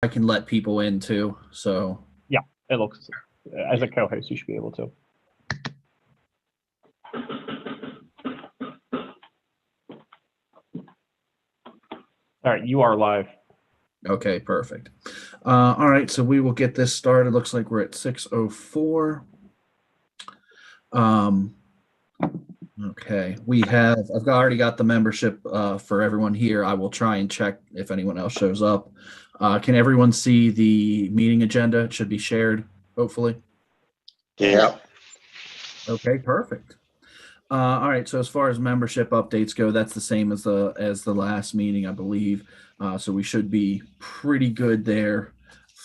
I can let people in too. So yeah, it looks as a co-host you should be able to. All right, you are live. Okay, perfect. All right, so we will get this started. Looks like we're at 6:04. Okay, I've already got the membership for everyone here. I will try and check if anyone else shows up. Can everyone see the meeting agenda? It should be shared, hopefully. Yeah. Okay, perfect. All right, so as far as membership updates go, that's the same as the last meeting, I believe. So we should be pretty good there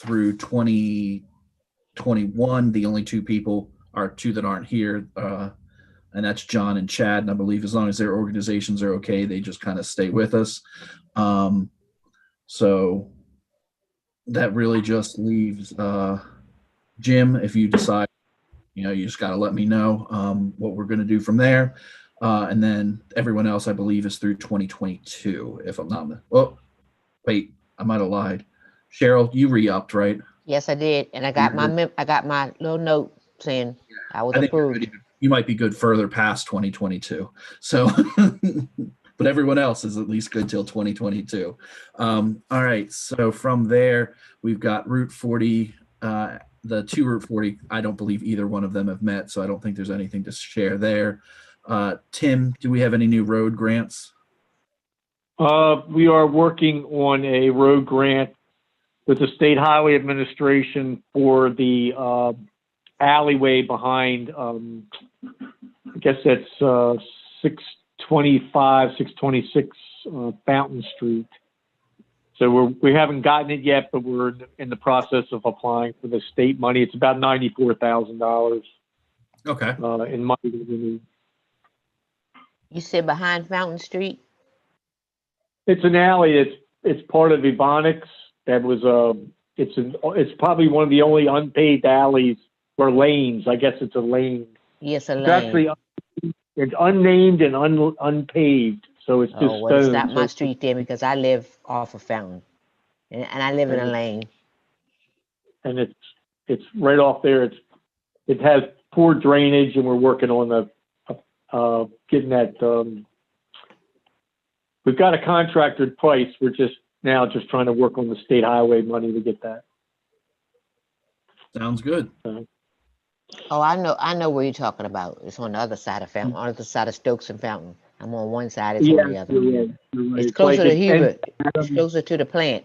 through 2021. The only two people are two that aren't here, and that's John and Chad. And I believe as long as their organizations are okay, they just kind of stay with us. So that really just leaves Jim, if you decide, you just got to let me know what we're going to do from there. And then everyone else, I believe, is through 2022, if I'm not. Oh, wait, I might have lied. Cheryl, you re-upped, right? Yes, I did, and I got my little note saying I was approved. You might be good further past 2022. So, but everyone else is at least good till 2022. All right. So from there, we've got Route 40. The two Route 40, I don't believe either one of them have met, so I don't think there's anything to share there. Tim, do we have any new road grants? We are working on a road grant with the State Highway Administration for the alleyway behind, I guess that's 625, 626 Fountain Street. So we haven't gotten it yet, but we're in the process of applying for the state money. It's about $94,000. Okay. In money that we need. You said behind Fountain Street? It's an alley. It's part of Ebonics. That was it's probably one of the only unpaved alleys or lanes. I guess it's a lane. Yes, a lane. It's actually it's unnamed and unpaved. So it's just well, it's not my street there because I live off of Fountain, and I live in a lane. And it's right off there. It has poor drainage, and we're working on the getting that. We've got a contracted price. We're just trying to work on the state highway money to get that. Sounds good. Oh, I know where you're talking about. It's on the other side of Fountain, on the other side of Stokes and Fountain. I'm on one side, it's on the other. Yeah, right. It's closer to Hubert. It's closer to the plant.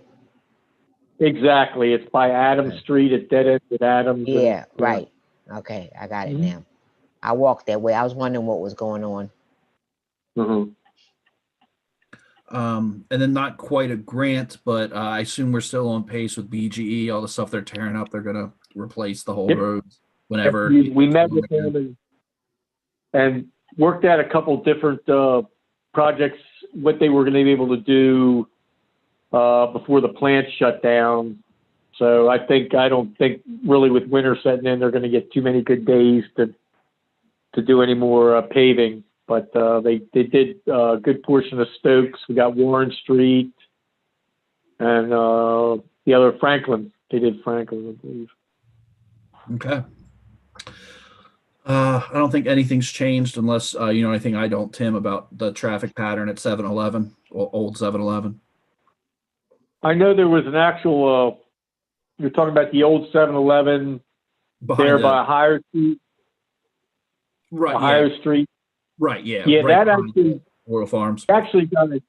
Exactly. It's by Adams Street. It dead ends at Adams. Yeah, right. Okay, I got it now. I walked that way. I was wondering what was going on. Mm-hmm. And then not quite a grant, but I assume we're still on pace with BGE. All the stuff they're tearing up, they're going to replace the whole roads whenever. We met with them and worked out a couple different projects, what they were going to be able to do before the plant shut down. So I don't think really with winter setting in, they're going to get too many good days to do any more paving. But they did a good portion of Stokes. We got Warren Street and the other Franklin. They did Franklin, I believe. Okay. I don't think anything's changed unless you know anything I don't, Tim, about the traffic pattern at 7-Eleven, or old 7-Eleven. I know there was an actual, you're talking about the old 7-Eleven there by Higher Street. Right. Higher Street. Right, yeah. Yeah, right that actually, Royal Farms. Actually done it.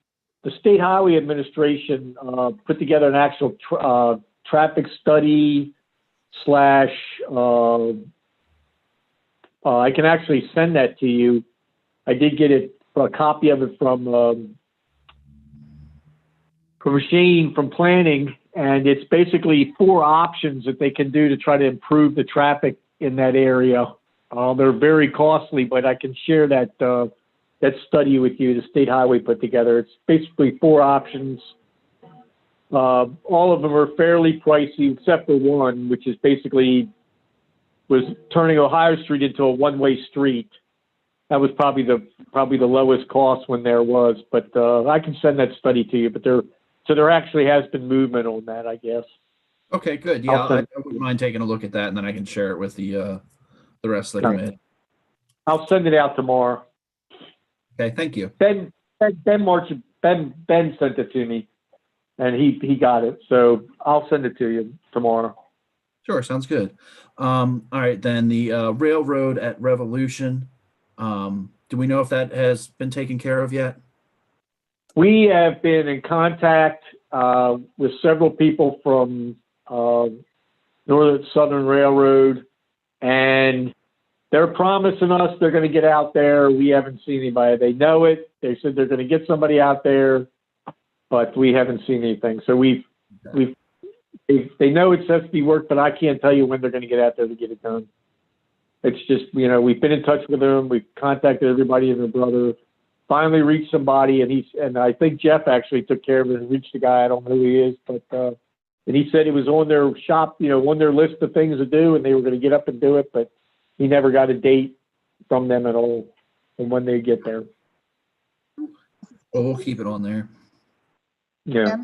The State Highway Administration put together an actual traffic study / I can actually send that to you. I did get a copy of it from Shane from planning, and it's basically 4 options that they can do to try to improve the traffic in that area. They're very costly, but I can share that study with you. The State Highway put together. It's basically 4 options. All of them are fairly pricey, except for one, which is basically was turning Ohio Street into a one-way street. That was probably the lowest cost when there was. But I can send that study to you. But there actually has been movement on that, I guess. Okay, good. Yeah, I'll I send- wouldn't mind taking a look at that, and then I can share it with the rest of the Okay. committee. I'll send it out tomorrow. Okay, thank you. Ben sent it to me, and he got it. So I'll send it to you tomorrow. Sure, sounds good. All right, then the railroad at Revolution. Do we know if that has been taken care of yet? We have been in contact with several people from Northern Southern Railroad, and they're promising us they're going to get out there. We haven't seen anybody. They know it. They said they're going to get somebody out there, but we haven't seen anything. So they know it has to be work, but I can't tell you when they're going to get out there to get it done. It's just, we've been in touch with them. We've contacted everybody and their brother. Finally reached somebody, and I think Jeff actually took care of it and reached the guy. I don't know who he is, but and he said it was on their shop, on their list of things to do, and they were going to get up and do it, but he never got a date from them at all and when they get there. Well, we'll keep it on there. Yeah.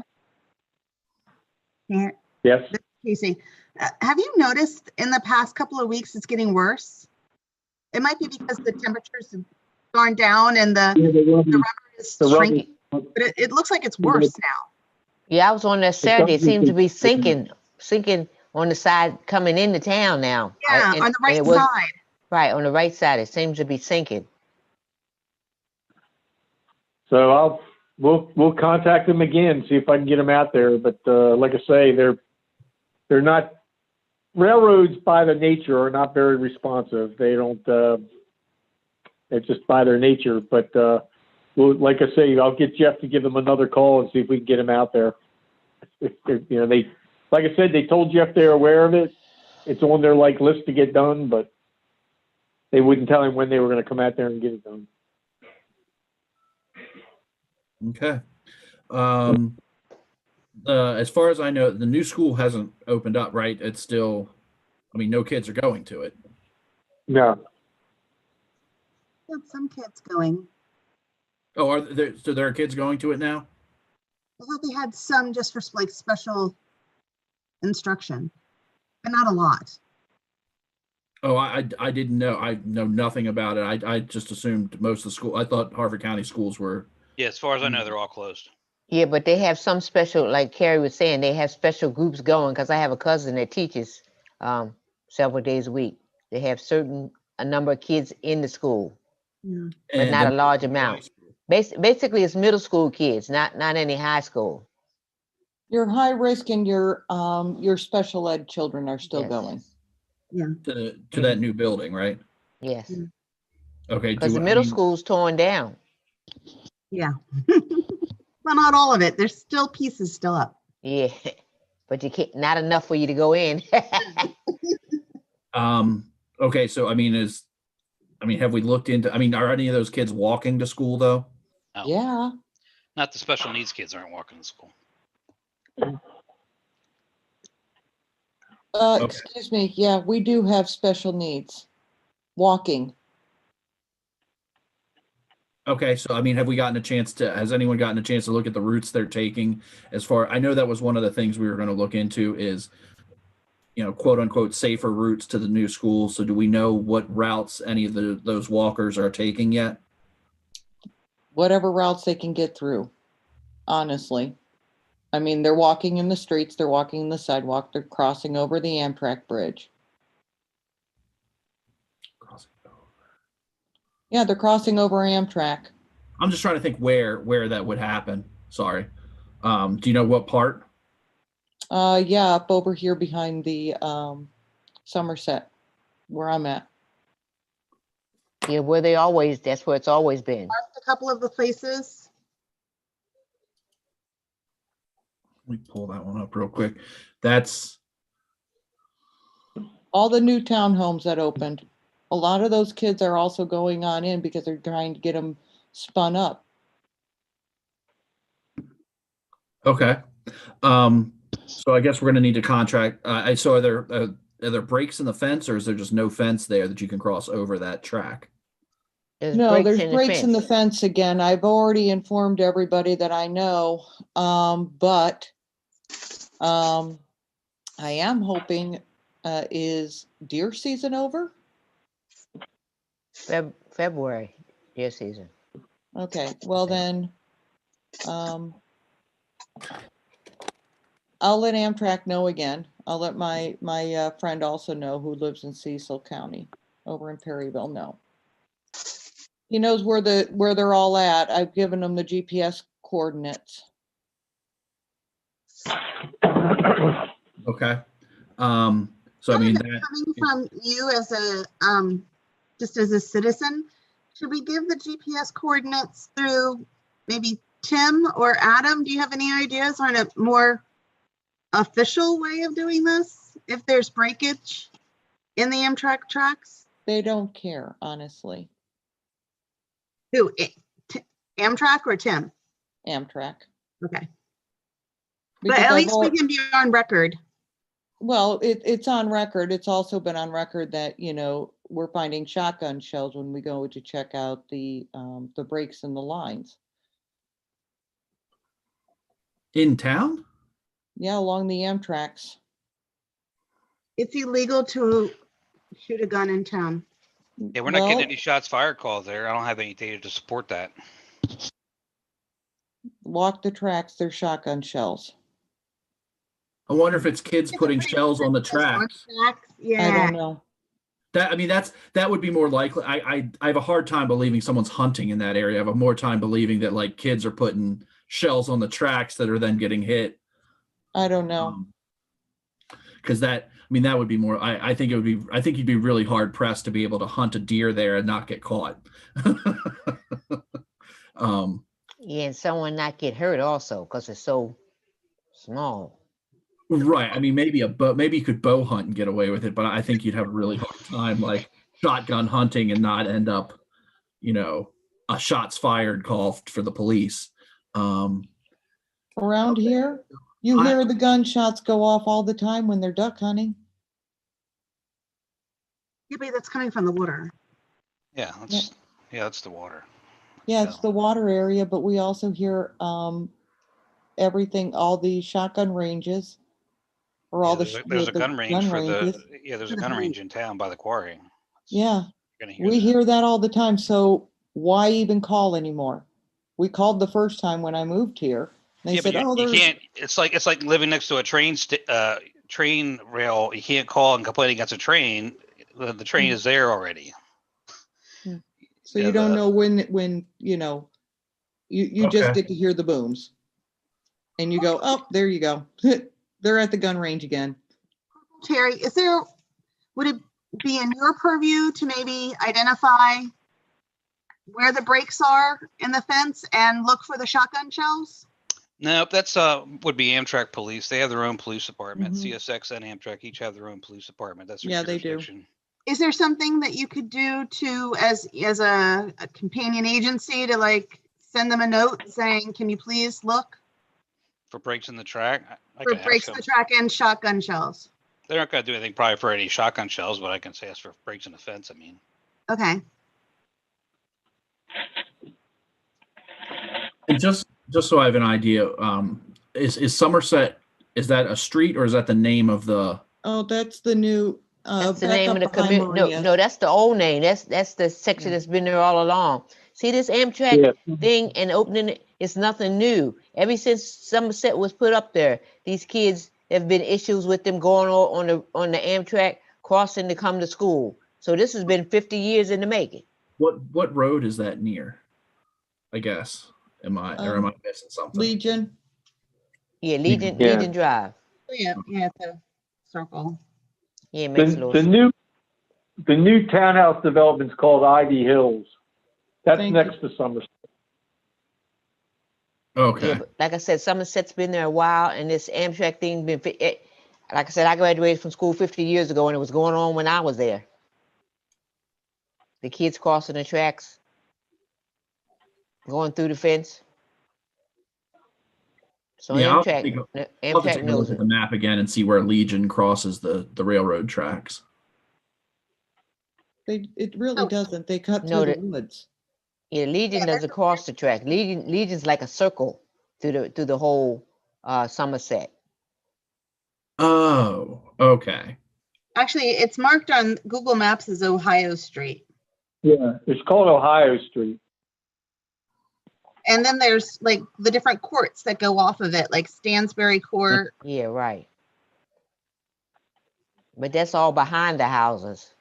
Here, Yes. Casey, have you noticed in the past couple of weeks it's getting worse? It might be because the temperatures have gone down and the rubber is The rubber- shrinking, but it looks like it's worse now. Yeah, I was on there Saturday. It something seems to be to- sinking on the side coming into town now. Yeah, And- on the and right it was- side. Right, on the right side, it seems to be sinking. So we'll contact them again, see if I can get them out there. But like I say, they're not, railroads by their nature are not very responsive. They don't. It's just by their nature. But like I say, I'll get Jeff to give them another call and see if we can get them out there. They, like I said, they told Jeff they're aware of it. It's on their list to get done, but they wouldn't tell him when they were going to come out there and get it done. Okay. As far as I know, the new school hasn't opened up, right? It's still, no kids are going to it. No. Yeah, some kids going. Oh, so there are kids going to it now? I thought they had some just for like special instruction, but not a lot. Oh, I didn't know. I know nothing about it. I just assumed most of the school. I thought Harford County schools were. Yeah, as far as I know, they're all closed. Yeah, but they have some special, like Carrie was saying, they have special groups going, because I have a cousin that teaches several days a week. They have a number of kids in the school, Yeah. but not a then- large amount. Basically, it's middle school kids, not any high school. Your high risk and your special ed children are still Yes. going. to that new building, right? Yes, Mm. Okay. because the middle school's torn down. Yeah. Well, not all of it. There's still pieces still up. Yeah, but you can't. Not enough for you to go in. Okay. So have we looked into? Are any of those kids walking to school though? No, Yeah. not the special needs kids aren't walking to school. Okay. Excuse me. Yeah, we do have special needs. Walking. Okay, so have we gotten a chance to? Has anyone gotten a chance to look at the routes they're taking? I know that was one of the things we were going to look into is, quote unquote, safer routes to the new school. So do we know what routes any of those walkers are taking yet? Whatever routes they can get through. Honestly. They're walking in the streets, they're walking in the sidewalk, they're crossing over the Amtrak bridge. Yeah, they're crossing over Amtrak. I'm just trying to think where that would happen. Sorry. Do you know what part? Yeah, up over here behind the Somerset, where I'm at. Yeah, that's where it's always been. A couple of the places. Let me pull that one up real quick. That's All the new townhomes that opened. A lot of those kids are also going on in because they're trying to get them spun up. okay. So I guess we're going to need to contract. Are there breaks in the fence, or is there just no fence there that you can cross over that track? No, there's in the breaks in the fence. fence again. I've already informed everybody that I know, but I am hoping, is deer season over? February, deer season. Okay, well then, I'll let Amtrak know again. I'll let my friend also know, who lives in Cecil County over in Perryville, know. He knows where they're all at. I've given him the GPS coordinates. Okay. So I mean, that, Coming from you as a, just as a citizen, should we give the GPS coordinates through maybe Tim or Adam? Do you have any ideas on a more official way of doing this? If there's breakage in the Amtrak tracks? They don't care, honestly. Who, Amtrak or Tim? Amtrak. Okay. But Because at I've least we can be on record. Well, it's on record. It's also been on record that, we're finding shotgun shells when we go to check out the breaks in the lines. in town? Yeah, along the Amtraks. It's illegal to shoot a gun in town. Yeah, we're not getting Well, any shots fired calls there. I don't have any data to support that. walk the tracks, they're shotgun shells. I wonder if it's kids putting shells on the tracks. I Yeah. don't know. That would be more likely. I have a hard time believing someone's hunting in that area. I have a more time believing that like kids are putting shells on the tracks that are then getting hit. I don't know. Because that would be more. I think you'd be really hard pressed to be able to hunt a deer there and not get caught. Yeah, and someone not get hurt also because it's so small. Right. I mean, maybe you could bow hunt and get away with it, but I think you'd have a really hard time like shotgun hunting and not end up, a shots fired call for the police. Around here, you hear the gunshots go off all the time when they're duck hunting. Yeah, but that's coming from the water. Yeah, that's the water. Yeah, it's the water area, but we also hear everything, all the shotgun ranges, or all There's a gun range for ranges. there's a gun range in town by the quarry. Yeah, You're gonna hear we that. hear that all the time. So why even call anymore? We called the first time when I moved here. They said, but "Oh, you there's." can't. It's like living next to a train rail. You can't call and complain against a train. The train is there already. So you don't know when you just Okay. get to hear the booms, and you go, "Oh, there you go. They're at the gun range again." Terry, would it be in your purview to maybe identify where the breaks are in the fence and look for the shotgun shells? No, that's would be Amtrak police. They have their own police department. Mhm. CSX and Amtrak each have their own police department. That's their Yeah, they do. jurisdiction. Is there something that you could do to, as a companion agency, to like send them a note saying, can you please look For breaks in the track, I for can ask breaks in them. the track and shotgun shells? They're not going to do anything probably for any shotgun shells, but I can say ask for breaks in the fence. I mean, Okay. And just so I have an idea, is Somerset, is that a street or is that the name of the? Oh, that's the new. That's the back name up of the behind community. No, Maria's. no, that's the old name. That's the section that's been there all along. See this Amtrak thing and opening it, it's nothing new. Ever since Somerset was put up there, these kids have been issues with them going on the Amtrak crossing to come to school. So this has been 50 years in the making. What road is that near? I guess. Am I missing something? Legion. Yeah, Legion. Legion Drive. Yeah, it's a circle. Yeah, it makes a little The new townhouse development's called Ivy Hills. That's Thank next to Somerset. Okay. Yeah, but like I said, Somerset's been there a while, and this Amtrak thing like I said, I graduated from school 50 years ago, and it was going on when I was there. The kids crossing the tracks, going through the fence. So Yeah, I'll have to Amtrak take a knows look at it. the map again and see where Legion crosses the railroad tracks. It really doesn't. They cut No, through the woods. Yeah, Legion doesn't cross the track. Legion's like a circle through the whole Somerset. Oh, okay. Actually, it's marked on Google Maps as Ohio Street. Yeah, it's called Ohio Street. And then there's like the different courts that go off of it, like Stansbury Court. Yeah, right. But that's all behind the houses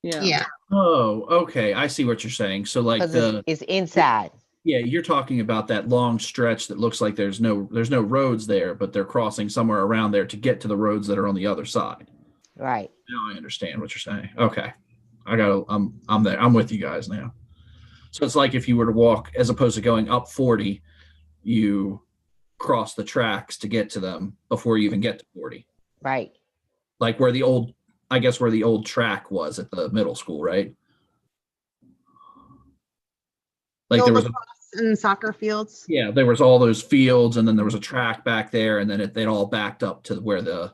Yeah. Yeah. Oh, okay. I see what you're saying. So like because it's inside. yeah, you're talking about that long stretch that looks like there's no roads there, but they're crossing somewhere around there to get to the roads that are on the other side. Right. Now I understand what you're saying. Okay. I'm there. I'm with you guys now. So it's like if you were to walk, as opposed to going up 40, you cross the tracks to get to them before you even get to 40. Right. Like where the old track was at the middle school, right? Like there was in soccer fields. yeah, there was all those fields, and then there was a track back there, and then they'd all backed up to where the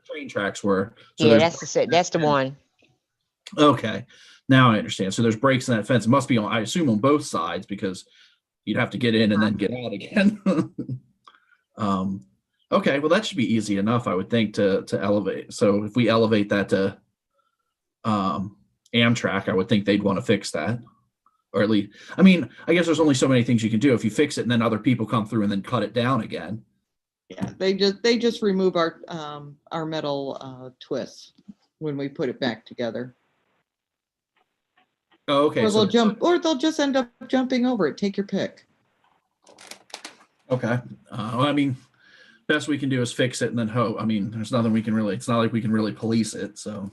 train tracks were. So Yeah, that's the one. Okay, now I understand. So there's breaks in that fence. It must be on, I assume, on both sides because you'd have to get in and then get out again. Okay, well that should be easy enough, I would think, to elevate. So if we elevate that to Amtrak, I would think they'd want to fix that. Or at least, I mean, I guess there's only so many things you can do. If you fix it and then other people come through and then cut it down again. Yeah, they just remove our metal twists when we put it back together. Oh, okay. Or they'll just end up jumping over it. Take your pick. Okay. Well, I mean, best we can do is fix it and then hope. I mean, there's nothing we can really, it's not like we can really police it. So.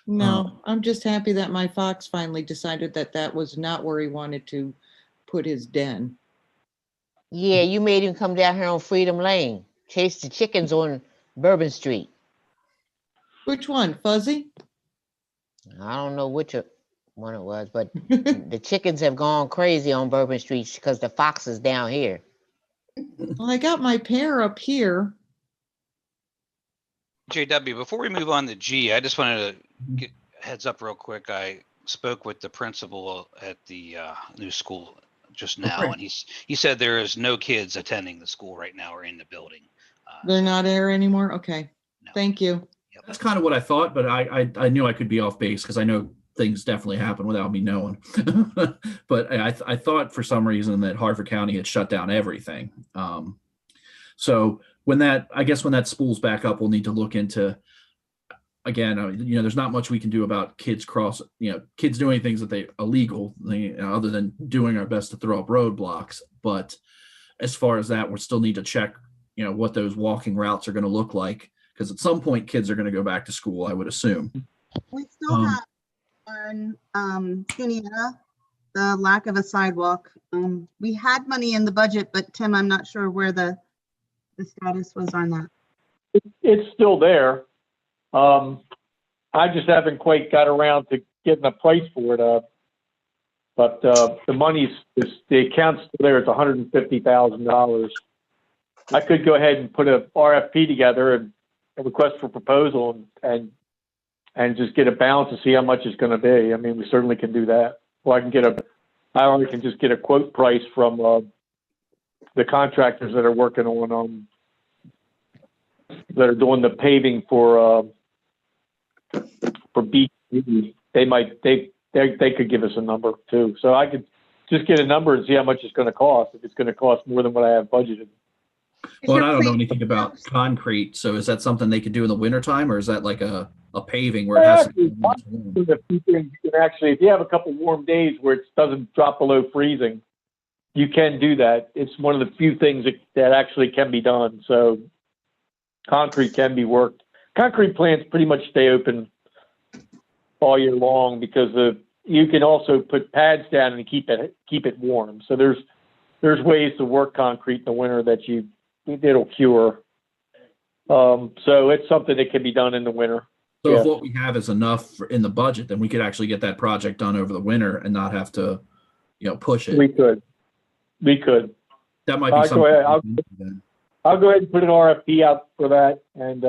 No, I'm just happy that my fox finally decided that was not where he wanted to put his den. Yeah, you made him come down here on Freedom Lane, chase the chickens on Bourbon Street. Which one, Fuzzy? I don't know which one it was, but the chickens have gone crazy on Bourbon Street because the fox is down here. Well, I got my pair up here. JW, before we move on to G, I just wanted to get heads up real quick. I spoke with the principal at the new school just now, and he said there is no kids attending the school right now or in the building. They're not there anymore? Okay. No. Thank you. Yep. That's kind of what I thought, but I knew I could be off base because I know things definitely happen without me knowing. But I thought for some reason that Harford County had shut down everything. So when that spools back up, we'll need to look into, again, there's not much we can do about kids kids doing things that they illegal, other than doing our best to throw up roadblocks. But as far as that, we still need to check, what those walking routes are going to look like. Because at some point, kids are going to go back to school, I would assume. We still have on Cuneta, the lack of a sidewalk. We had money in the budget, but Tim, I'm not sure where the status was on that. It's still there. I just haven't quite got around to getting a price for it. But the account's still there. It's $150,000. I could go ahead and put a RFP together and a request for proposal and just get a balance to see how much it's going to be. I mean, we certainly can do that. Or I only can just get a quote price from the contractors that are working on that are doing the paving for beach. They could give us a number too. So I could just get a number and see how much it's going to cost. If it's going to cost more than what I have budgeted. Well, I don't know anything about concrete. So is that something they could do in the wintertime, or is that like a paving where it has to be? Actually, if you have a couple warm days where it doesn't drop below freezing, you can do that. It's one of the few things that actually can be done. So concrete can be worked. Concrete plants pretty much stay open all year long because you can also put pads down and keep it warm. So there's ways to work concrete in the winter that it'll cure. So it's something that can be done in the winter. So if what we have is enough in the budget, then we could actually get that project done over the winter and not have to, push it. We could. That might be something. I'll go ahead and put an RFP out for that and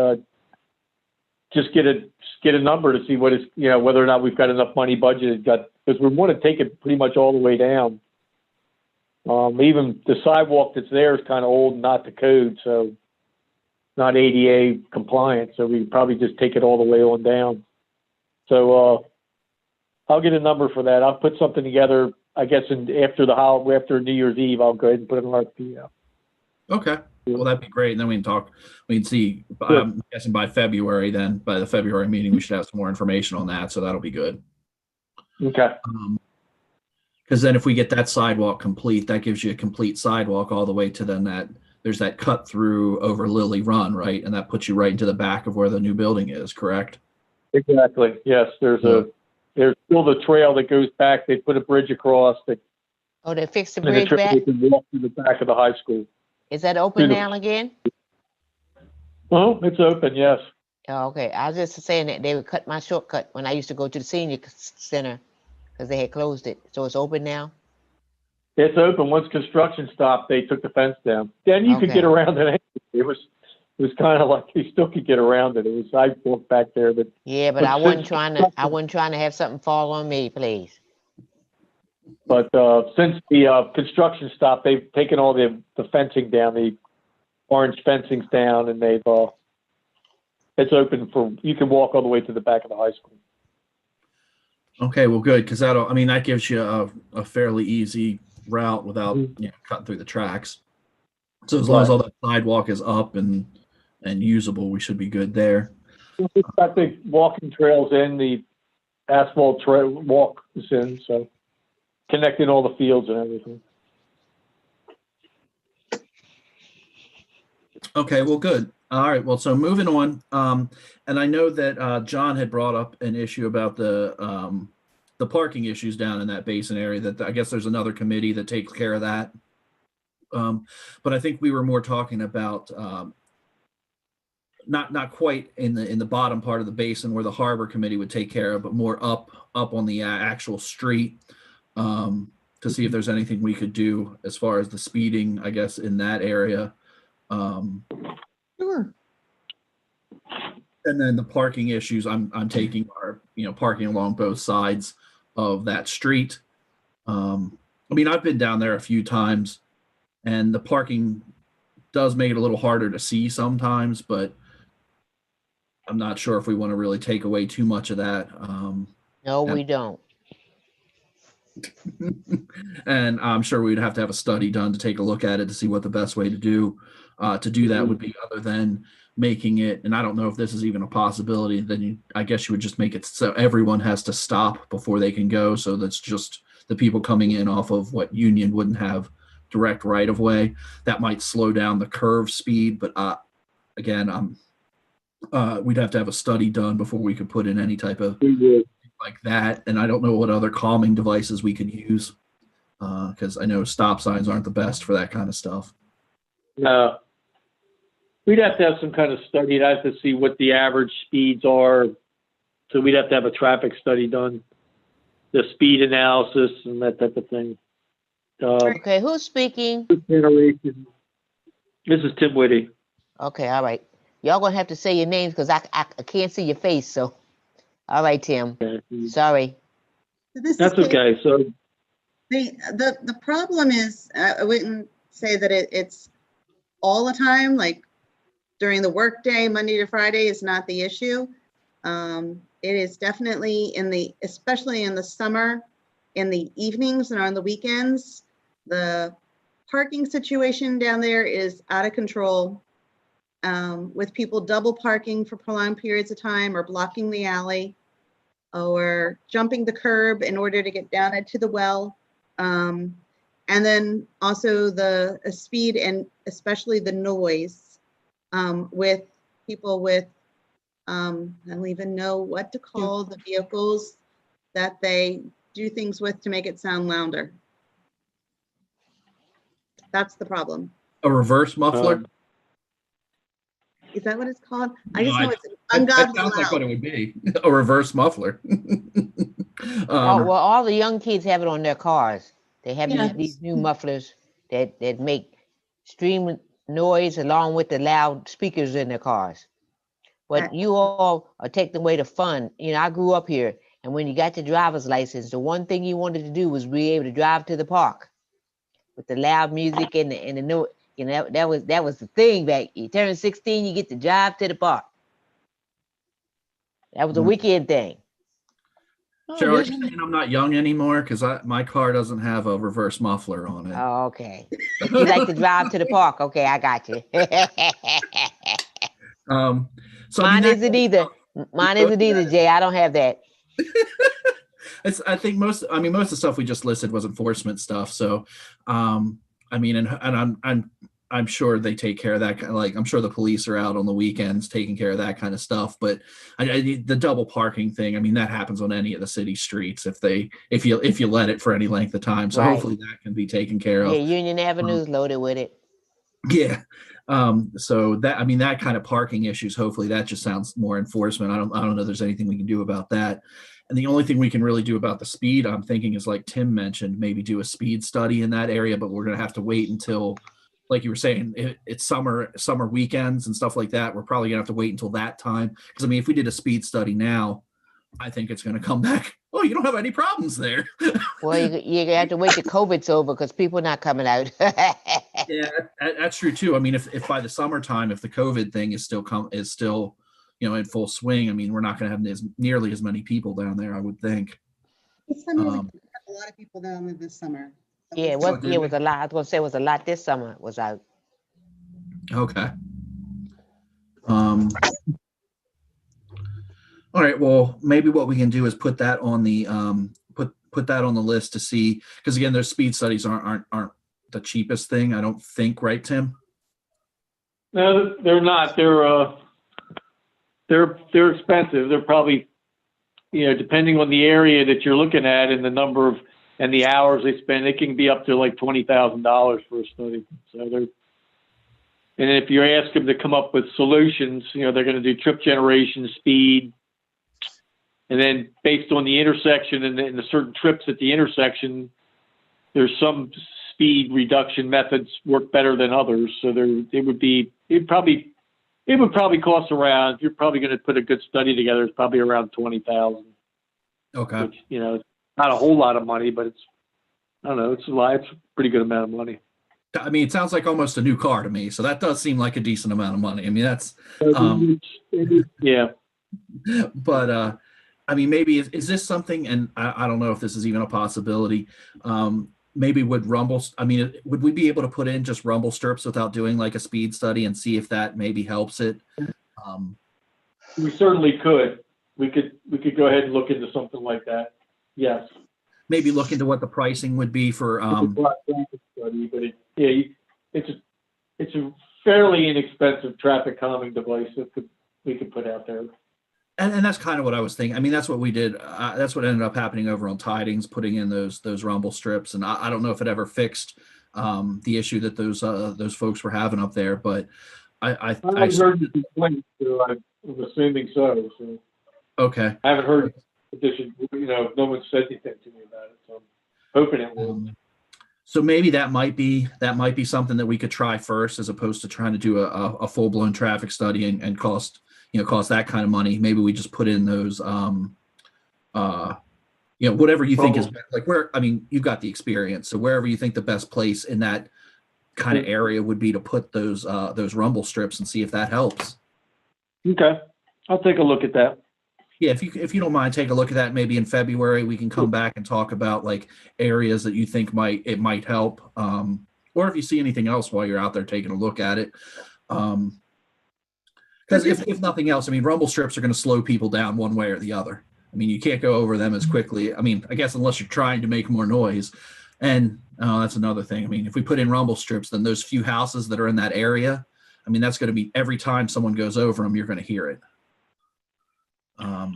just get a number to see what is, whether or not we've got enough money budgeted. Because we want to take it pretty much all the way down. Even the sidewalk that's there is kind of old and not the code. So not ADA compliant, so we probably just take it all the way on down. So I'll get a number for that. I'll put something together. I guess after New Year's Eve, I'll go ahead and put an RFP out. Okay. Well, that'd be great. And then we can talk. We can see. Sure. I'm guessing by February. Then by the February meeting, we should have some more information on that. So that'll be good. Okay. Because then if we get that sidewalk complete, that gives you a complete sidewalk all the way to then there's that cut through over Lily Run, right? And that puts you right into the back of where the new building is, correct? Exactly. Yes. There's still the trail that goes back. They put a bridge across. They fixed the And the bridge back? they can walk to the back of the high school. Is that open Beautiful. now again? Oh, it's open. Yes. Oh, okay. I was just saying that they would cut my shortcut when I used to go to the senior center because they had closed it. So it's open now? It's open. Once construction stopped, they took the fence down. Then you could Okay. get around it. It was kind of like you still could get around it. I walked back there, but Yeah, but But I wasn't since- trying to have something fall on me, please. since the construction stopped, they've taken all the fencing down, the orange fencing's down, and it's open you can walk all the way to the back of the high school. Okay, well, good, because that gives you a fairly easy route without cutting through the tracks. So as long as all that sidewalk is up and usable, we should be good there. It's got the walking trails in, the asphalt trail walk is in, so connecting all the fields and everything. Okay, well, good. All right, well, so moving on, and I know that John had brought up an issue about the parking issues down in that basin area. That I guess there's another committee that takes care of that. But I think we were more talking about not quite in the bottom part of the basin where the harbor committee would take care of, but more up on the actual street to see if there's anything we could do as far as the speeding, I guess, in that area. Sure. And then the parking issues I'm taking are, parking along both sides of that street. I've been down there a few times and the parking does make it a little harder to see sometimes, but I'm not sure if we want to really take away too much of that. No, we don't. And I'm sure we'd have to have a study done to take a look at it to see what the best way to do that would be, other than making it, and I don't know if this is even a possibility, then I guess you would just make it so everyone has to stop before they can go. So that's just the people coming in off of what Union wouldn't have direct right of way. That might slow down the curve speed, but again, we'd have to have a study done before we could put in any type of like that. And I don't know what other calming devices we could use, because I know stop signs aren't the best for that kind of stuff. No. We'd have to have some kind of study. I'd have to see what the average speeds are. So we'd have to have a traffic study done, the speed analysis and that type of thing. Okay, who's speaking? Generation. This is Tim Whitty. Okay, all right. Y'all gonna have to say your names because I can't see your face. So, all right, Tim. Okay. Sorry. That's okay. So The problem is, I wouldn't say that it's all the time, like during the workday, Monday to Friday is not the issue. It is definitely especially in the summer, in the evenings and on the weekends, the parking situation down there is out of control, with people double parking for prolonged periods of time or blocking the alley or jumping the curb in order to get down into the well. And then also the speed and especially the noise, with people with, I don't even know what to call the vehicles that they do things with to make it sound louder. That's the problem. A reverse muffler? Is that what it's called? I just No, know it's That ungodly sounds like what it loud. would be. A reverse muffler. Well, all the young kids have it on their cars. They have Yeah. these new mufflers that make extreme noise along with the loud speakers in their cars. But you all are taking away the fun. I grew up here, and when you got your driver's license, the one thing you wanted to do was be able to drive to the park with the loud music and the You know, that was the thing back. You turn 16, you get to drive to the park. That was a weekend thing. Oh, Cheryl, are it you isn't. saying I'm not young anymore? Because my car doesn't have a reverse muffler on it. Oh, okay. But you like to drive to the park. Okay, I got you. So I mean, Mine isn't either. Mine isn't either, Jay. I don't have that. I think most of the stuff we just listed was enforcement stuff. So, I mean, and I'm sure they take care of that. Like, I'm sure the police are out on the weekends taking care of that kind of stuff. But the double parking thing, I mean, that happens on any of the city streets if you let it for any length of time. So Right. hopefully that can be taken care Yeah, of. Union Avenue's loaded with it. Yeah. So that kind of parking issues, hopefully that just sounds more enforcement. I don't know if there's anything we can do about that. And the only thing we can really do about the speed, I'm thinking, is like Tim mentioned, maybe do a speed study in that area, but we're going to have to wait until, like you were saying, it's summer weekends and stuff like that. We're probably going to have to wait until that time. Because I mean, if we did a speed study now, I think it's going to come back. Oh, you don't have any problems there. Well, you have to wait till COVID's over because people are not coming out. Yeah, that's true too. I mean, if by the summertime, if the COVID thing is still, in full swing, I mean, we're not going to have nearly as many people down there, I would think. This summer, we had a lot of people down there this summer. Yeah, it was a lot. I was gonna say it was a lot this summer was out. Okay. All right. Well, maybe what we can do is put that on the put that on the list to see, because again, those speed studies aren't the cheapest thing, I don't think, right, Tim? No, they're not. They're expensive. They're probably, depending on the area that you're looking at and the number of and the hours they spend, it can be up to like $20,000 for a study. So and if you ask them to come up with solutions, they're going to do trip generation, speed, and then based on the intersection and the certain trips at the intersection, there's some speed reduction methods work better than others. So it would probably cost around, if you're probably going to put a good study together, it's probably around 20,000. Okay. Which, it's not a whole lot of money, but it's a lot. It's a pretty good amount of money. I mean, it sounds like almost a new car to me. So that does seem like a decent amount of money. I mean, that's yeah. But I mean, maybe is this something, and I don't know if this is even a possibility. Maybe would we be able to put in just rumble strips without doing like a speed study and see if that maybe helps it? We certainly could. We could go ahead and look into something like that. Yes. Maybe look into what the pricing would be for. Study, but it's a fairly inexpensive traffic calming device that we could put out there. And that's kind of what I was thinking. I mean, that's what we did. That's what ended up happening over on Tidings, putting in those rumble strips. And I don't know if it ever fixed the issue that those folks were having up there. But I heard the complaint, so I'm assuming so. Okay. I haven't heard addition. No one said anything to me about it, so I'm hoping it will. So maybe that might be something that we could try first, as opposed to trying to do a full blown traffic study and cost that kind of money. Maybe we just put in those, whatever you think is like you've got the experience. So wherever you think the best place in that kind of area would be to put those rumble strips and see if that helps. Okay. I'll take a look at that. Yeah. If you don't mind, take a look at that. Maybe in February, we can come back and talk about like areas that you think it might help. Or if you see anything else while you're out there taking a look at it. Because if nothing else, I mean, rumble strips are going to slow people down one way or the other. I mean, you can't go over them as quickly. I mean, I guess unless you're trying to make more noise. And that's another thing. I mean, if we put in rumble strips, then those few houses that are in that area, I mean, that's going to be every time someone goes over them, you're going to hear it. I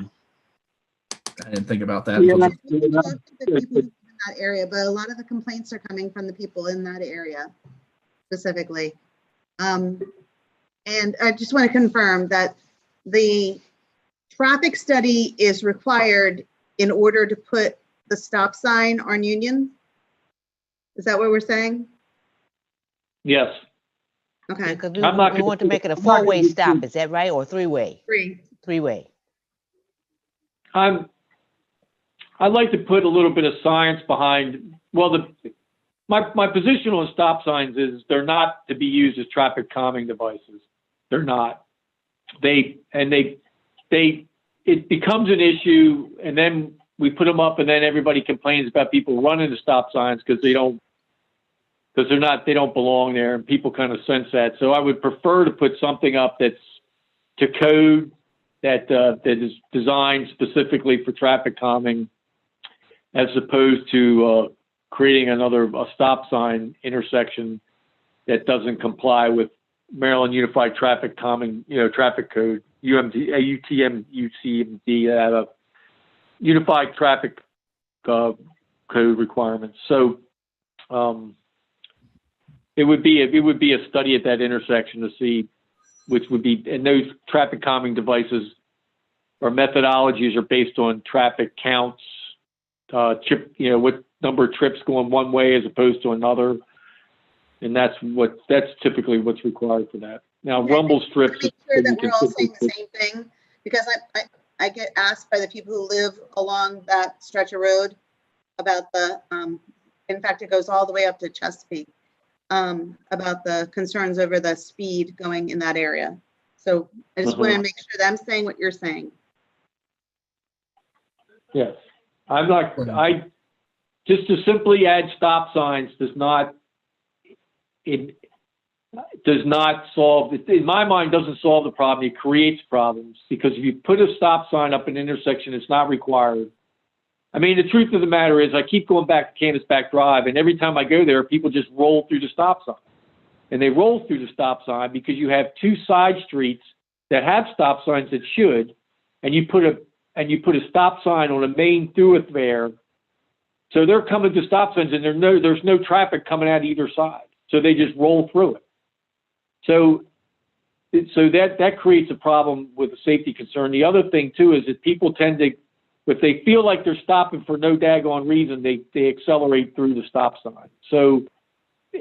didn't think about that. Yeah, the people in that area, but a lot of the complaints are coming from the people in that area specifically. And I just want to confirm that the traffic study is required in order to put the stop sign on Union. Is that what we're saying? Yes. Okay. Because we want to make it a four-way stop. Is that right? Or three-way? Three-way. I'd like to put a little bit of science behind. Well, my position on stop signs is they're not to be used as traffic calming devices. They're not. It becomes an issue, and then we put them up, and then everybody complains about people running the stop signs because they don't belong there, and people kind of sense that. So I would prefer to put something up that's to code, that is designed specifically for traffic calming, as opposed to creating a stop sign intersection that doesn't comply with Maryland Unified Traffic Calming, traffic code, UTM-UCMD, Unified Traffic Code requirements. So it would be a study at that intersection to see which would be, and those traffic calming devices or methodologies are based on traffic counts, trip, what number of trips going one way as opposed to another. And that's typically what's required for that. Now, rumble strips. Make sure that we're all saying the same thing, because I get asked by the people who live along that stretch of road about the, in fact, it goes all the way up to Chesapeake, about the concerns over the speed going in that area. So I just want to make sure that I'm saying what you're saying. Yes, just to simply add stop signs does not solve, in my mind, doesn't solve the problem. It creates problems, because if you put a stop sign up an intersection, it's not required. I mean, the truth of the matter is I keep going back to Candaceback Drive, and every time I go there, people just roll through the stop sign. And they roll through the stop sign because you have two side streets that have stop signs that should, and you put a stop sign on a main thoroughfare. So they're coming to stop signs, and there's no traffic coming out either side. So they just roll through it. So that creates a problem with a safety concern. The other thing too is that people tend to, if they feel like they're stopping for no daggone reason, they accelerate through the stop sign. So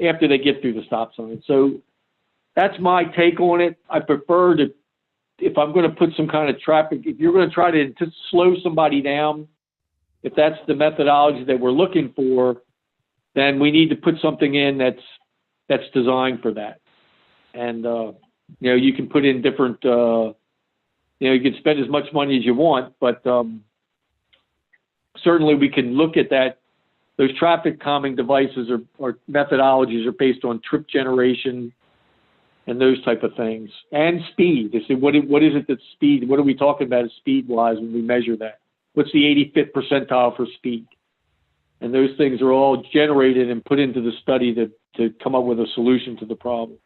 after they get through the stop sign. So that's my take on it. I prefer to, if I'm going to put some kind of traffic, if you're going to try to slow somebody down, if that's the methodology that we're looking for, then we need to put something in that's designed for that. And, you can put in different, you can spend as much money as you want, but certainly we can look at that. Those traffic calming devices or methodologies are based on trip generation and those type of things, and speed. They say, what is it that's speed? What are we talking about as speed-wise when we measure that? What's the 85th percentile for speed? And those things are all generated and put into the study to come up with a solution to the problem.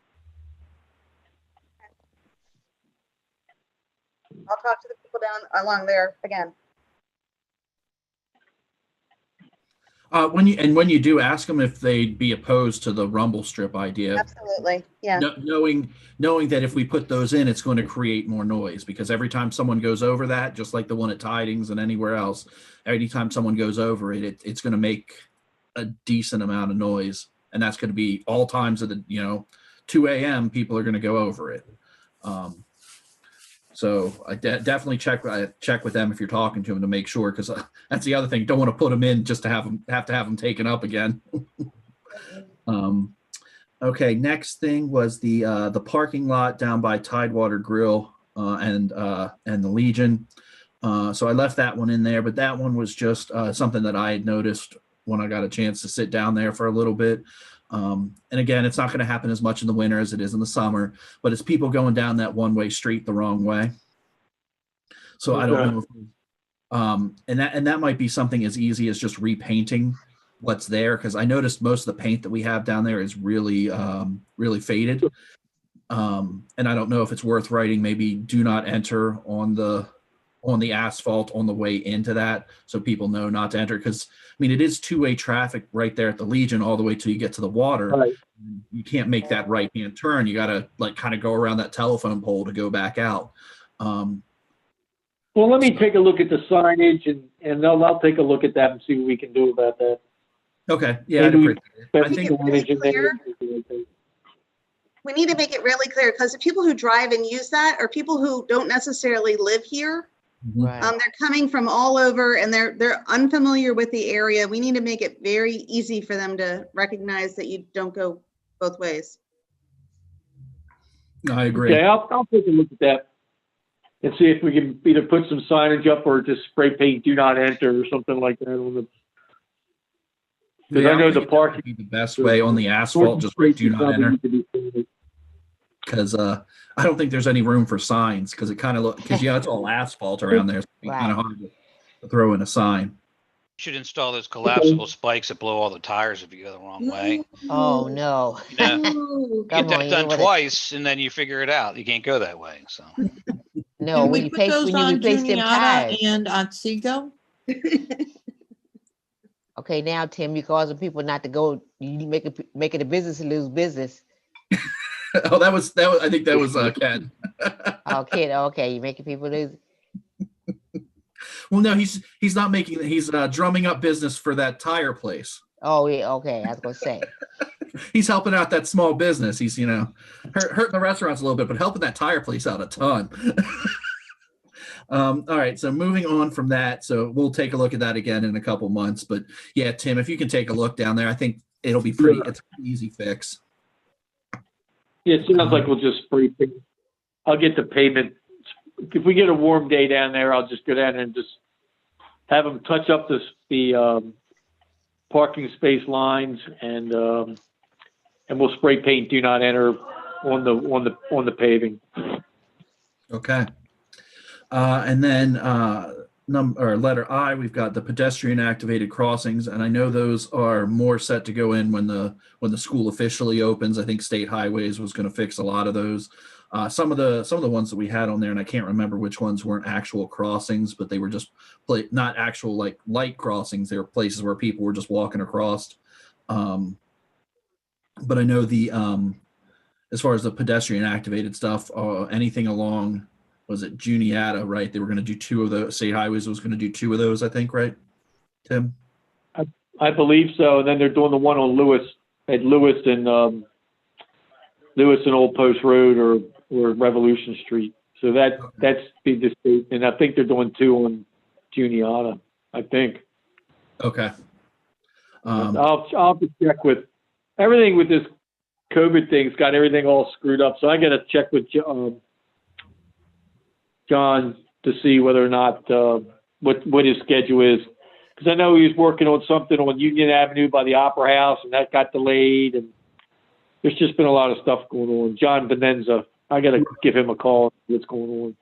I'll talk to the people down along there again. When you do ask them if they'd be opposed to the rumble strip idea, Absolutely, yeah. knowing that if we put those in, it's going to create more noise, because every time someone goes over that, just like the one at Tidings and anywhere else, anytime someone goes over it, it's going to make a decent amount of noise, and that's going to be all times of the 2 a.m. people are going to go over it. So I definitely check with them if you're talking to them to make sure, because that's the other thing. Don't want to put them in just to have to have them taken up again. Okay, next thing was the parking lot down by Tidewater Grill and the Legion. So I left that one in there, but that one was just something that I had noticed when I got a chance to sit down there for a little bit. And again, it's not going to happen as much in the winter as it is in the summer, but it's people going down that one-way street the wrong way. So I don't know if, and that might be something as easy as just repainting what's there, because I noticed most of the paint that we have down there is really faded. And I don't know if it's worth writing maybe do not enter on the asphalt on the way into that, so people know not to enter, because I mean it is two-way traffic right there at the Legion all the way till you get to the water. Right. You can't make that right hand turn. You got to kind of go around that telephone pole to go back out. Well, let me take a look at the signage, and I'll take a look at that and see what we can do about that. Okay, yeah, I think we need to make it really clear, because the people who drive and use that are people who don't necessarily live here. Right. They're coming from all over and they're unfamiliar with the area. We need to make it very easy for them to recognize that you don't go both ways. I agree. Okay, I'll take a look at that and see if we can either put some signage up or just spray paint "Do Not Enter" or something like that on the. Because I know the parking. Be the best way on the asphalt, just write "Do Not Enter." Because I don't think there's any room for signs because it kind of because it's all asphalt around there. So it'd be kind of hard to throw in a sign. You should install those collapsible spikes that blow all the tires if you go the wrong way. Oh, no. You know, Ooh. get Come on, that you done wanna- twice, and then you figure it out. You can't go that way. So No, Can when we you put replace, those when you on replace them Juniata tires. and Otsego? Okay, now, Tim, you're causing people not to go, you make it a business to lose business. Oh, that was I think that was Ken. Okay, okay, you're making people lose. Well, no, he's not making. He's drumming up business for that tire place. Oh, yeah, okay, I was gonna say. He's helping out that small business. He's hurting the restaurants a little bit, but helping that tire place out a ton. All right, so moving on from that, so we'll take a look at that again in a couple months. But yeah, Tim, if you can take a look down there, I think it'll be pretty. It's a pretty easy fix. Yeah, it sounds like we'll just spray paint. I'll get the pavement. If we get a warm day down there, I'll just go down and just have them touch up the parking space lines and we'll spray paint "Do Not Enter" on the paving. Okay. And then letter I, we've got the pedestrian activated crossings, and I know those are more set to go in when the school officially opens. I think State Highways was going to fix a lot of those. Some of the ones that we had on there, and I can't remember which ones weren't actual crossings, but they were just not actual like light crossings. They were places where people were just walking across. But I know the as far as the pedestrian activated stuff, anything along, was it Juniata, right? They were going to do 2 of those. State Highways was going to do 2 of those, I think, right, Tim? I believe so. And then they're doing the one on Lewis and Old Post Road or Revolution Street. So that's the state, and I think they're doing 2 on Juniata. I think. Okay. I'll have to check with everything with this COVID thing's got everything all screwed up. So I got to check with John to see whether or not what his schedule is, because I know he was working on something on Union Avenue by the Opera House, and that got delayed. And there's just been a lot of stuff going on. John Benenza, I got to give him a call and see what's going on.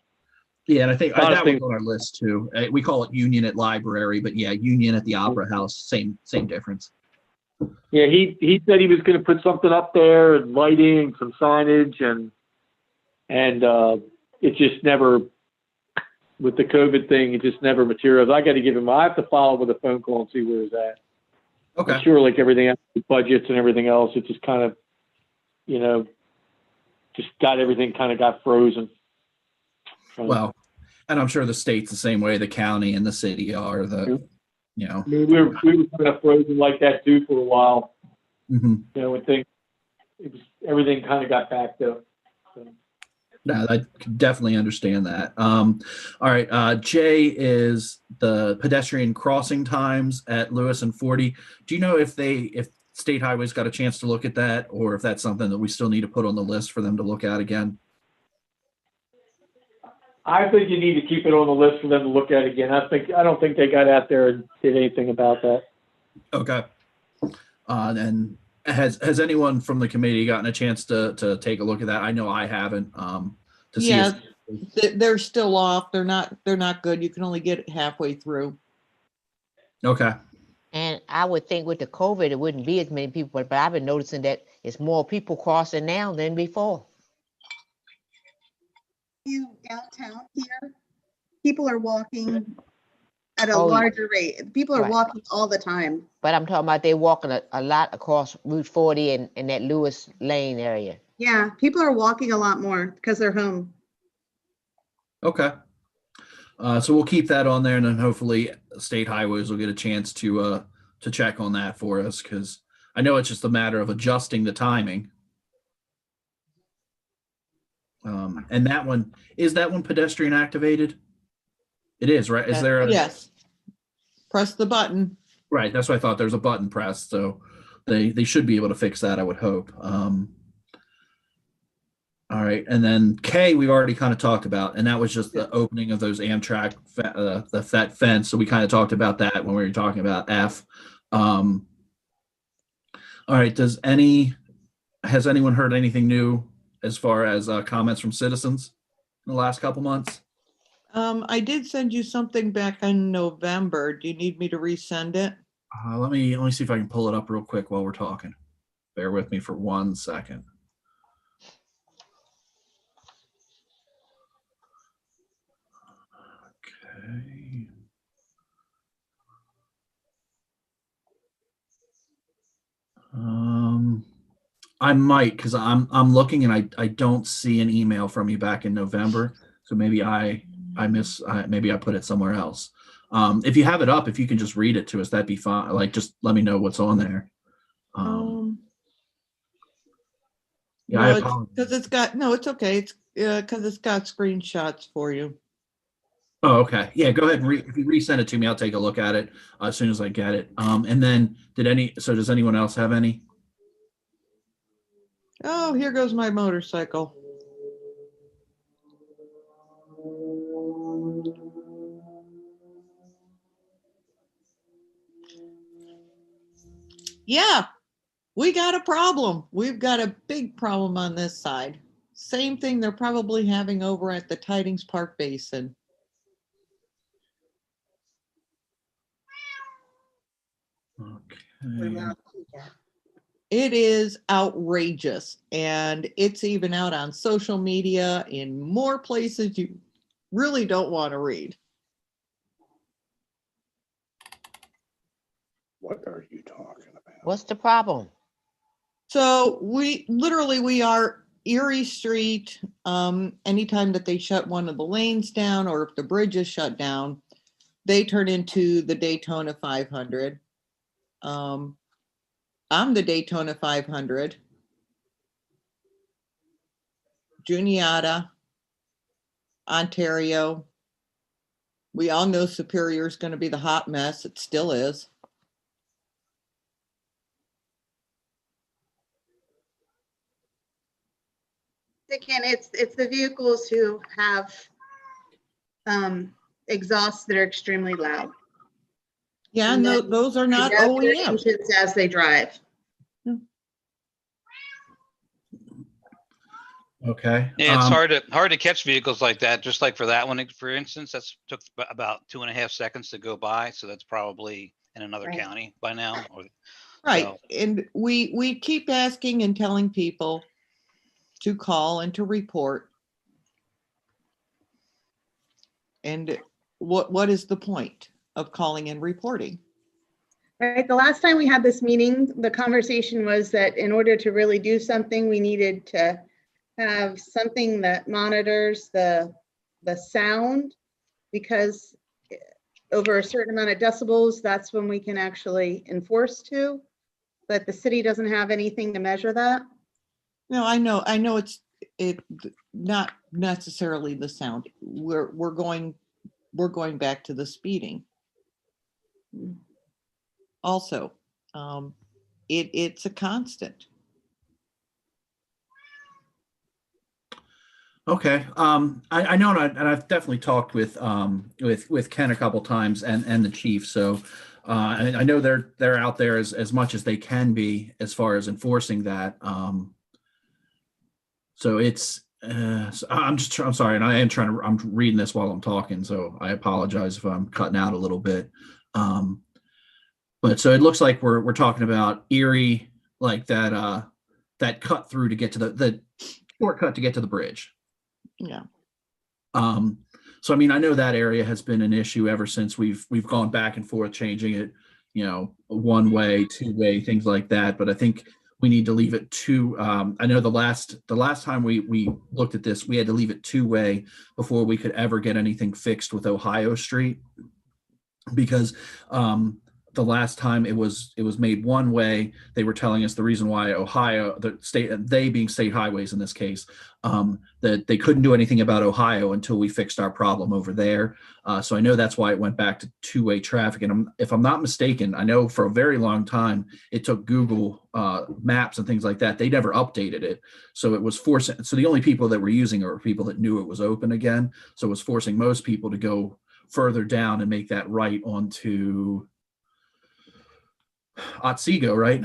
Yeah, and I think that was on our list too. We call it Union at Library, but yeah, Union at the Opera House, same difference. Yeah, he said he was going to put something up there and lighting, some signage, and it just never, with the COVID thing, it just never materialized. I have to follow up with a phone call and see where he's at. Okay. I'm sure, like everything else, the budgets and everything else, it just kind of, everything kind of got frozen. Well, and I'm sure the state's the same way. The county and the city are I mean, we were kind of frozen like that too for a while. Mm-hmm. When things, everything kind of got backed up. So. No, I can definitely understand that. All right, J is the pedestrian crossing times at Lewis and 40. Do you know if State Highways got a chance to look at that, or if that's something that we still need to put on the list for them to look at again? I think you need to keep it on the list for them to look at again. I don't think they got out there and did anything about that. Okay. And has anyone from the committee gotten a chance to take a look at that? I know I haven't. To see they're still off. They're not good. You can only get it halfway through. Okay. And I would think with the COVID, it wouldn't be as many people, but I've been noticing that it's more people crossing now than before. Downtown here, people are walking at a Oh, yeah. larger rate. People are Right. walking all the time. But I'm talking about they walking a lot across Route 40 and that Lewis Lane area. Yeah, people are walking a lot more because they're home. Okay. So we'll keep that on there, and then hopefully State Highways will get a chance to check on that for us, because I know it's just a matter of adjusting the timing. And that one pedestrian activated? It is, right? Is there a, Yes. Press the button. right, that's what I thought. There's a button pressed, so they should be able to fix that, I would hope. All right, and then K, we've already kind of talked about, and that was just the opening of those Amtrak, that fence. So we kind of talked about that when we were talking about F. All right, has anyone heard anything new as far as comments from citizens in the last couple months? I did send you something back in November. Do you need me to resend it? Let me see if I can pull it up real quick while we're talking. Bear with me for 1 second. Okay. I might, because I'm looking and I don't see an email from you back in November. So maybe maybe I put it somewhere else. If you have it up, if you can just read it to us, that'd be fine. Like, just let me know what's on there. Yeah, I apologize. Because it's got, no, it's okay. It's because it's got screenshots for you. Oh, okay. Yeah, go ahead. If you resend it to me, I'll take a look at it as soon as I get it. And then does anyone else have any? Oh, here goes my motorcycle. Yeah, we got a problem. We've got a big problem on this side. Same thing they're probably having over at the Tidings Park Basin. Okay. It is outrageous, and it's even out on social media in more places you really don't want to read. What are you talking about? What's the problem? So we are Erie Street. Anytime that they shut one of the lanes down, or if the bridge is shut down, they turn into the Daytona 500. I'm the Daytona 500. Juniata, Ontario. We all know Superior is going to be the hot mess. It still is. Again, it's the vehicles who have exhausts that are extremely loud. Yeah, no, those are not OEM. As they drive. Okay. Yeah, it's hard to catch vehicles like that. Just like for that one, for instance, that's took about 2.5 seconds to go by. So that's probably in another county by now. Right. So. And we keep asking and telling people to call and to report. And what is the point of calling and reporting? Right. The last time we had this meeting, the conversation was that in order to really do something, we needed to have something that monitors the sound, because over a certain amount of decibels, that's when we can actually enforce to, but the city doesn't have anything to measure that. No, I know it's not necessarily the sound. We're going back to the speeding. Also, it's a constant. Okay. I know, and I've definitely talked with Ken a couple times and the chief. So I know they're out there as much as they can be as far as enforcing that. So it's so I'm sorry, and I'm reading this while I'm talking, so I apologize if I'm cutting out a little bit. But so it looks like we're talking about Erie, like that cut through to get to the shortcut to get to the bridge. Yeah. So I mean, I know that area has been an issue ever since we've gone back and forth changing it, one way, two way, things like that. But I think we need to leave it I know the last time we looked at this, we had to leave it two way before we could ever get anything fixed with Ohio Street, because the the last time it was made one way, they were telling us the reason why Ohio, the state, they being state highways in this case, that they couldn't do anything about Ohio until we fixed our problem over there. So I know that's why it went back to two-way traffic. And if I'm not mistaken, I know for a very long time it took Google Maps and things like that. They never updated it, so it was forcing. So the only people that were using it were people that knew it was open again. So it was forcing most people to go further down and make that right onto Otsego, right?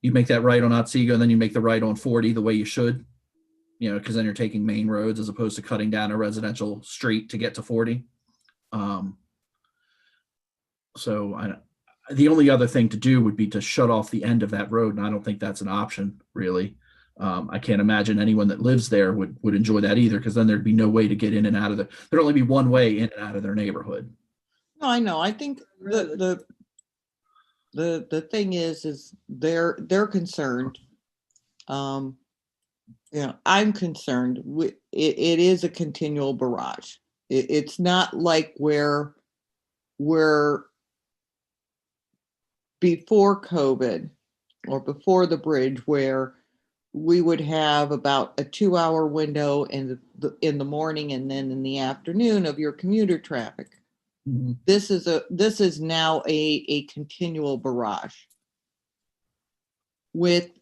You make that right on Otsego, and then you make the right on 40 the way you should, because then you're taking main roads as opposed to cutting down a residential street to get to 40. So the only other thing to do would be to shut off the end of that road, and I don't think that's an option, really. I can't imagine anyone that lives there would enjoy that either, because then there'd be no way to get in and out of there'd only be one way in and out of their neighborhood. No, I know. I think the thing is they're concerned. I'm concerned. It is a continual barrage. It's not like where before COVID or before the bridge, where we would have about a 2-hour window in the morning and then in the afternoon of your commuter traffic. Mm-hmm. This is now a continual barrage. When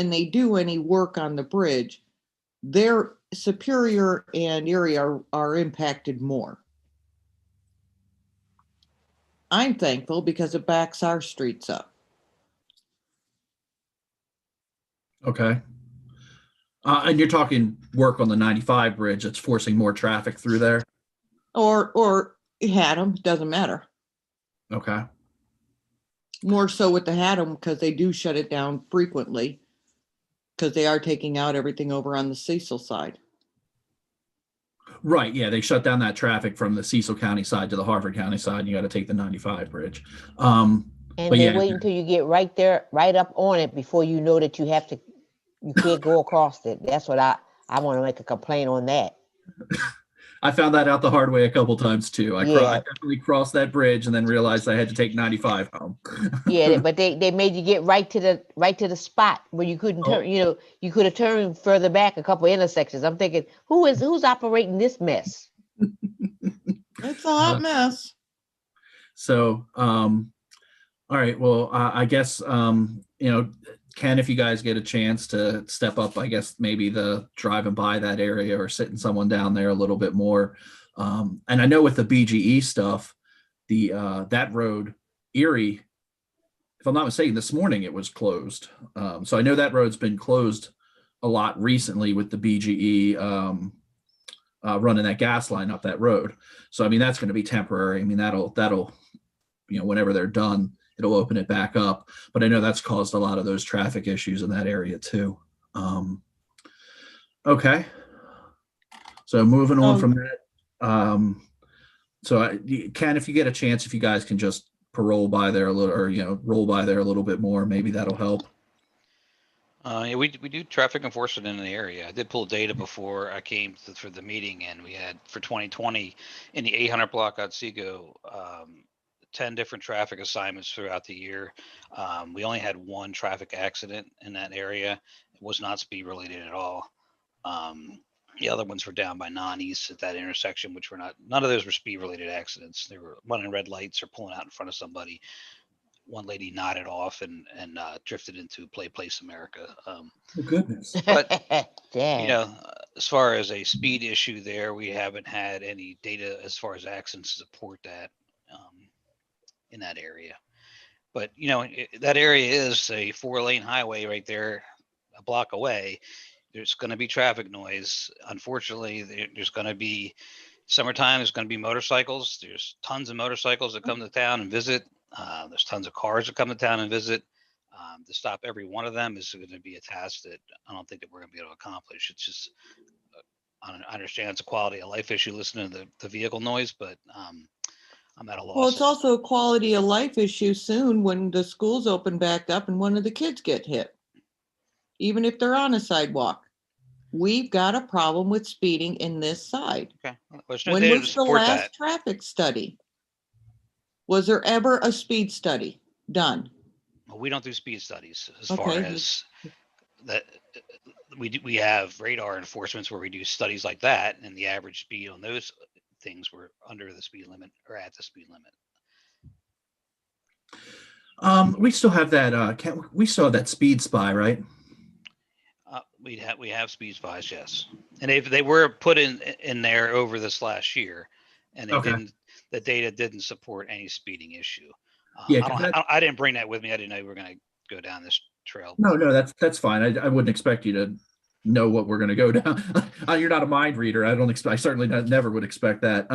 they do any work on the bridge, their Superior and Erie are impacted more. I'm thankful because it backs our streets up. Okay. And you're talking work on the 95 bridge that's forcing more traffic through there? Or Haddam, doesn't matter. Okay. More so with the Haddam because they do shut it down frequently because they are taking out everything over on the Cecil side. Right. Yeah, they shut down that traffic from the Cecil County side to the Harford County side, and you got to take the 95 bridge. And but they yeah, wait until you get right there, right up on it before you know that you can't go across it. That's what I want to make a complaint on that. I found that out the hard way a couple times too. I Yeah. definitely crossed that bridge and then realized I had to take 95 home. Yeah, but they made you get right to the spot where you couldn't turn. You could have turned further back a couple intersections. I'm thinking, who's operating this mess? It's a hot mess. So, all right. Well, I guess Ken, if you guys get a chance to step up, I guess maybe the driving by that area or sitting someone down there a little bit more. And I know with the BGE stuff, that road, Erie, if I'm not mistaken, this morning it was closed. So I know that road's been closed a lot recently with the BGE running that gas line up that road. So I mean that's going to be temporary. I mean that'll whenever they're done, it'll open it back up. But I know that's caused a lot of those traffic issues in that area too. Okay. So moving on from that. Ken, if you get a chance, if you guys can just roll by there a little, or roll by there a little bit more, maybe that'll help. Yeah, we do traffic enforcement in the area. I did pull data before I came for the meeting, and we had for 2020 in the 800 block Otsego, 10 different traffic assignments throughout the year. We only had one traffic accident in that area. It was not speed related at all. The other ones were down by non-east at that intersection, which were none of those were speed related accidents. They were running red lights or pulling out in front of somebody. One lady nodded off and drifted into Place America. Oh, goodness. But Damn. as far as a speed issue there, we haven't had any data as far as accidents to support that in that area. But that area is a 4-lane highway right there, a block away. There's going to be traffic noise. Unfortunately, there's going to be summertime. There's going to be motorcycles. There's tons of motorcycles that come to town and visit. There's tons of cars that come to town and visit. To stop every one of them is going to be a task that I don't think that we're going to be able to accomplish. It's just, I understand it's a quality of life issue listening to the vehicle noise, but I'm at a loss. Well, it's also a quality of life issue soon when the schools open back up and one of the kids get hit, even if they're on a sidewalk. We've got a problem with speeding in this side. Okay. When was the last traffic study? Was there ever a speed study? done? Well, we don't do speed studies as Okay. far as that. We have radar enforcements where we do studies like that, and the average speed on those things were under the speed limit or at the speed limit. We still have that. We still have that speed spy, right? We have speed spies, yes, and they were put in there over this last year, and they Okay. didn't. The data didn't support any speeding issue. Yeah, 'cause I didn't bring that with me. I didn't know we were going to go down this trail. No, that's fine. I wouldn't expect you to know what we're going to go down. You're not a mind reader. I don't expect. I certainly never would expect that.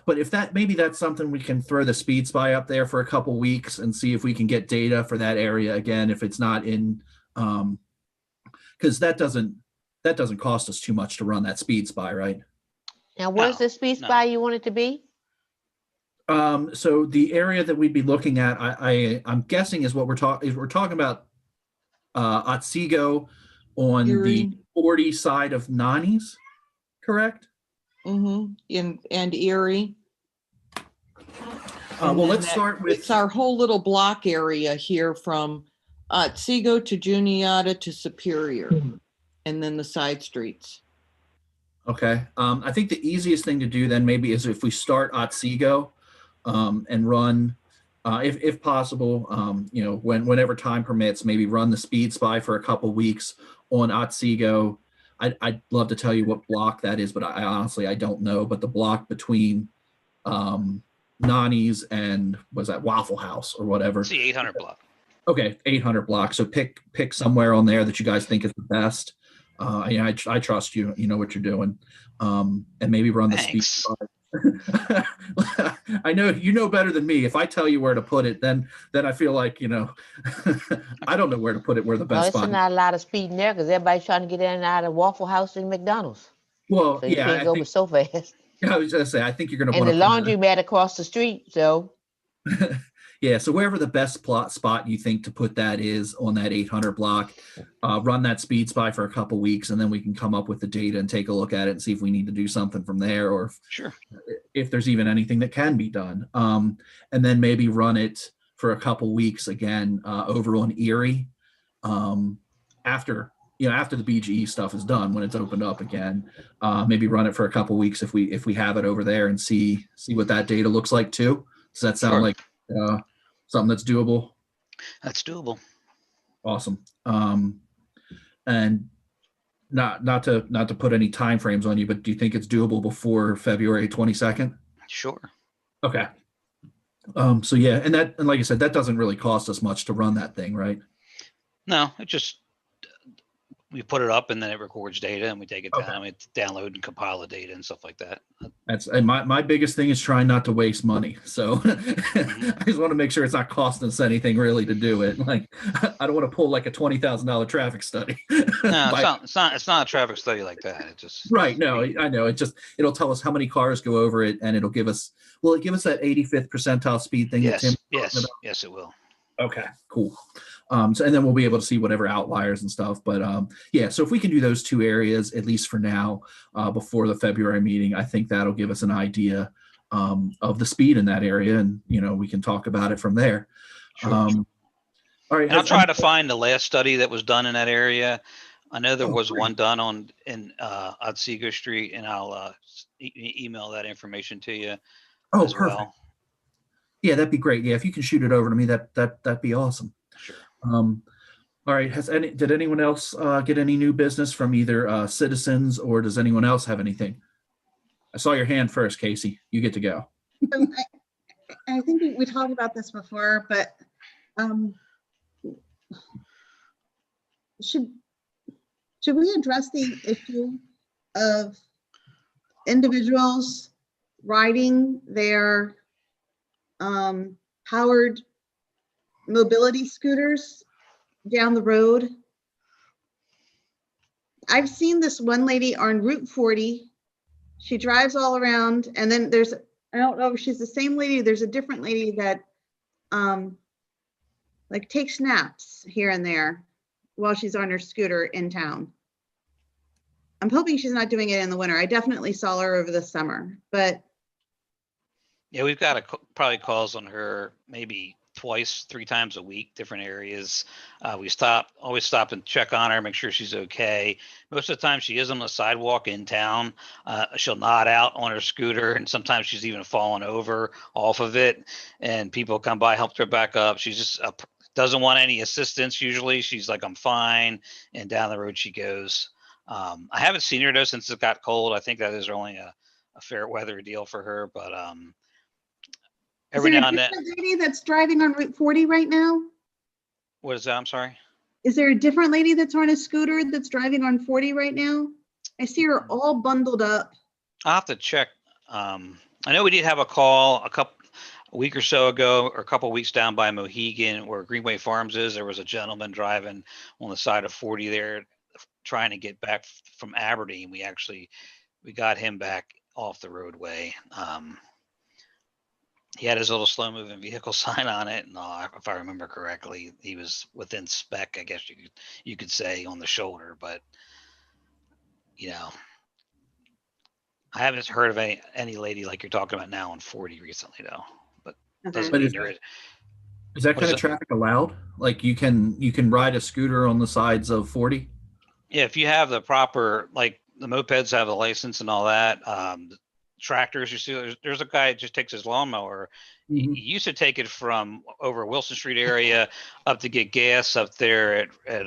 But if maybe that's something we can throw the speed spy up there for a couple weeks and see if we can get data for that area again. If it's not in, because that doesn't cost us too much to run that speed spy, right? Now, where's No, the speed no. spy you want it to be? So the area that we'd be looking at, I'm guessing is what we're talking about, Otsego on the Erie. 40 side of Nani's, correct? And Erie. And Well, then let's start with, It's our whole little block area here from Otsego to Juniata to Superior, and then the side streets. okay. I think the easiest thing to do then maybe is if we start Otsego, and run, if possible, whenever time permits, maybe run the speed spy for a couple weeks on Otsego. I'd love to tell you what block that is, but I honestly, I don't know. But the block between Nani's and was that Waffle House or whatever? It's the 800 block. Okay, 800 block. So pick somewhere on there that you guys think is the best. I trust you. You know what you're doing, and maybe run the speed Thanks. spy. I know you know better than me. If I tell you where to put it, then I feel like I don't know where to put it. Where the Well, best it's spot. not a lot of speed in there because everybody's trying to get in and out of Waffle House and McDonald's. Well, So you yeah, can't I go think so fast. I was gonna say I think you're gonna And want the to laundromat across the street. So Yeah, so wherever the best spot you think to put that is on that 800 block, run that speed spy for a couple weeks, and then we can come up with the data and take a look at it and see if we need to do something from there, or Sure. if there's even anything that can be done. And then maybe run it for a couple weeks again over on Erie after the BGE stuff is done, when it's opened up again. Maybe run it for a couple weeks if we have it over there and see what that data looks like too. Does that sound Sure. like something that's doable? That's doable. Awesome. And not to put any time frames on you, but do you think it's doable before February 22nd? Sure. Okay. So yeah, and like I said, that doesn't really cost us much to run that thing, right? No, it just, we put it up and then it records data and we take it Okay. down, we download and compile the data and stuff like that. And my biggest thing is trying not to waste money. So I just want to make sure it's not costing us anything really to do it. Like, I don't want to pull like a $20,000 traffic study. No, it's not a traffic study like that. It just. Right. No, I know. It'll tell us how many cars go over it, and it'll give us, will it give us that 85th percentile speed thing that Tim was talking about? Yes, it will. Okay, cool. So, and then we'll be able to see whatever outliers and stuff. But yeah, so if we can do those two areas, at least for now, before the February meeting, I think that'll give us an idea of the speed in that area, and we can talk about it from there. Sure. All right. And I'll try to find the last study that was done in that area. I know there was great. one done in Otsego Street, and I'll email that information to you Oh, as perfect. well. Yeah, that'd be great. Yeah, if you can shoot it over to me, that'd be awesome. Sure. All right. Did anyone else get any new business from either citizens, or does anyone else have anything? I saw your hand first, Casey. You get to go. So I think we talked about this before, but should we address the issue of individuals riding their powered mobility scooters down the road? I've seen this one lady on Route 40. She drives all around, and then I don't know if she's the same lady. There's a different lady that like takes naps here and there while she's on her scooter in town. I'm hoping she's not doing it in the winter. I definitely saw her over the summer, but Yeah, we've got probably calls on her maybe twice, 3 times a week, different areas. We always stop and check on her, make sure she's okay. Most of the time she is on the sidewalk in town. She'll nod out on her scooter, and sometimes she's even fallen over off of it, and people come by, help her back up. She's just doesn't want any assistance. Usually she's like, I'm fine. And down the road she goes. I haven't seen her though since it got cold. I think that is only a fair weather deal for her, but every now and then. Is there a different lady that's driving on Route 40 right now? What is that? I'm sorry. Is there a different lady that's on a scooter that's driving on 40 right now? I see her all bundled up. I'll have to check. I know we did have a call a week or so ago, or a couple of weeks down by Mohegan where Greenway Farms is. There was a gentleman driving on the side of 40 there trying to get back from Aberdeen. We got him back off the roadway. He had his little slow moving vehicle sign on it. And if I remember correctly, he was within spec, I guess you could say, on the shoulder, but you know, I haven't heard of any lady like you're talking about now on 40 recently though, but doesn't But mean is there is. that What kind is of it? traffic allowed? Like you can ride a scooter on the sides of 40? Yeah, if you have the proper, like the mopeds have a license and all that. Tractors, you see, there's a guy that just takes his lawnmower. He used to take it from over Wilson Street area up to get gas up there at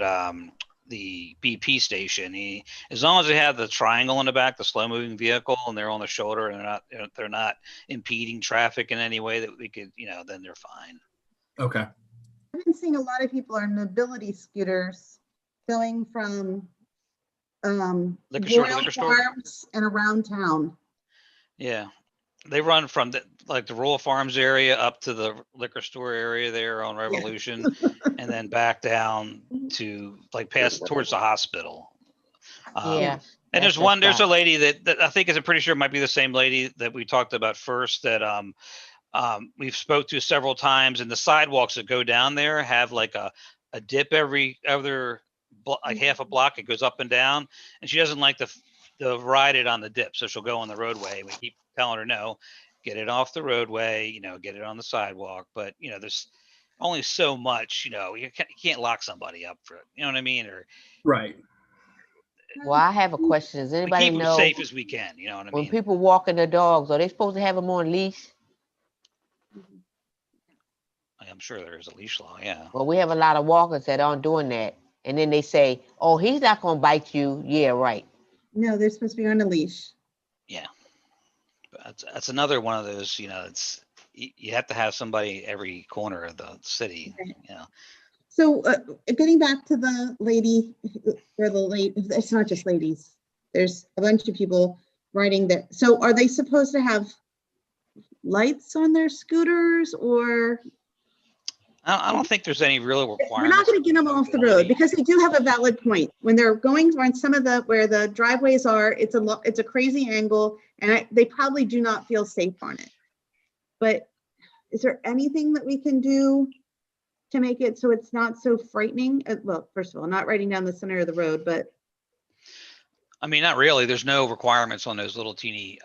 the BP station. As long as they have the triangle in the back, the slow moving vehicle, and they're on the shoulder and they're not impeding traffic in any way that we could, then they're fine. Okay. I've been seeing a lot of people on mobility scooters going from Liquor store to Royal liquor store. Farms and around town. Yeah, they run from the Rural Farms area up to the liquor store area there on Revolution, and then back down to past towards the hospispittal. Yeah. And there's a lady that I think pretty sure might be the same lady that we talked about first that we've spoke to several times, and the sidewalks that go down there have like a dip every other like half a block. It goes up and down, and she doesn't like to ride it on the dip, so she'll go on the roadway. We keep telling her no, get it off the roadway, get it on the sidewalk. But there's only so much, you can't lock somebody up for it. You know what I mean? Or Right. Well, I have a question. Does we anybody keep them know safe as we can. You know what I when mean? people walking their dogs, are they supposed to have them on leash? I'm sure there is a leash law. Yeah. Well, we have a lot of walkers that aren't doing that. And then they say, oh, he's not going to bite you. Yeah, right. No, they're supposed to be on a leash. Yeah. But that's another one of those, it's you have to have somebody every corner of the city. Okay. Yeah. So getting back to the lady or it's not just ladies. There's a bunch of people riding that. So are they supposed to have lights on their scooters, or? I don't think there's any real requirements. We're not going to get them off the road, because they do have a valid point. When they're going on some of where the driveways are, it's a crazy angle, and they probably do not feel safe on it. But is there anything that we can do to make it so it's not so frightening? Well, first of all, not riding down the center of the road, but. I mean, not really. There's no requirements on those little teeny,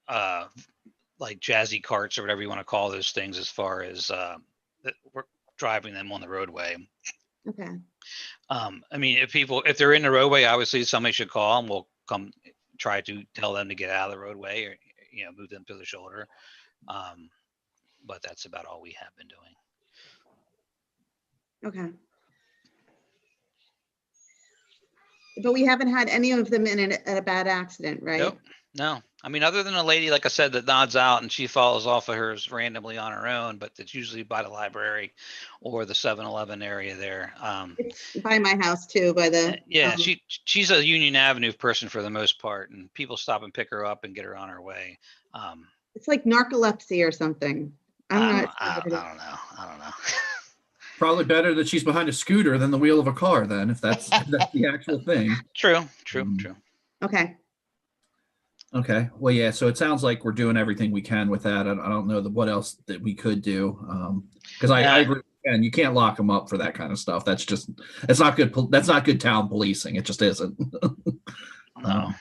like jazzy carts or whatever you want to call those things, as far as we're driving them on the roadway. Okay. I mean, if they're in the roadway, obviously somebody should call and we'll come try to tell them to get out of the roadway, or move them to the shoulder. But that's about all we have been doing. Okay. But we haven't had any of them in a bad accident, right? Nope. No. I mean, other than a lady, like I said, that nods out and she falls off of hers randomly on her own, but it's usually by the library or the 7-Eleven area there. It's by my house too, by the. Yeah, she's a Union Avenue person for the most part, and people stop and pick her up and get her on her way. It's like narcolepsy or something. I don't know. Probably better that she's behind a scooter than the wheel of a car, then, if that's the actual thing. True. Okay. Okay. Well, yeah. So it sounds like we're doing everything we can with that. I don't know what else that we could do. Because I agree. And you can't lock them up for that kind of stuff. It's not good. That's not good town policing. It just isn't. No.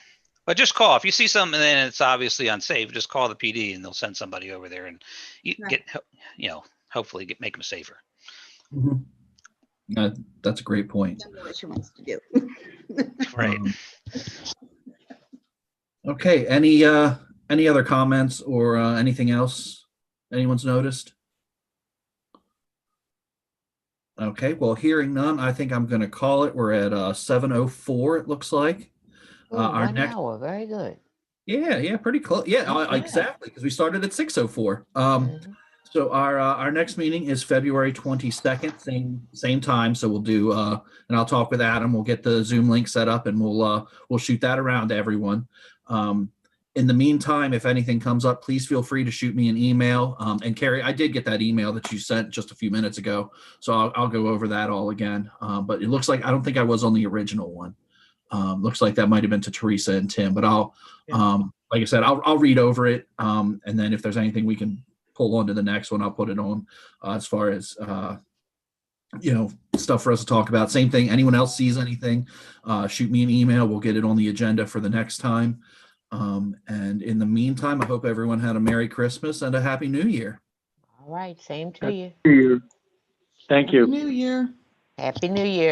But just call if you see something and it's obviously unsafe. Just call the PD and they'll send somebody over there and hopefully make them safer. Mhm. That's a great point. I know what she wants to do. Right. Okay, any other comments or anything else anyone's noticed? Okay, well, hearing none, I think I'm going to call it. We're at 7:04, it looks like. Oh, Our 1 next, hour, very good. yeah, pretty close. Yeah, Not bad. exactly, because we started at 6:04. Mhm. So our next meeting is February 22nd, same time. So we'll do and I'll talk with Adam. We'll get the Zoom link set up and we'll shoot that around to everyone. In the meantime, if anything comes up, please feel free to shoot me an email. And Carrie, I did get that email that you sent just a few minutes ago, so I'll go over that all again. But it looks like I don't think I was on the original one. Looks like that might have been to Teresa and Tim. But like I said, I'll read over it, and then if there's anything we can pull on to the next one, I'll put it on as far as stuff for us to talk about. Same thing. Anyone else sees anything, shoot me an email. We'll get it on the agenda for the next time. And in the meantime, I hope everyone had a Merry Christmas and a Happy New Year. All right, same to you. Thank you. New Year. Happy New Year.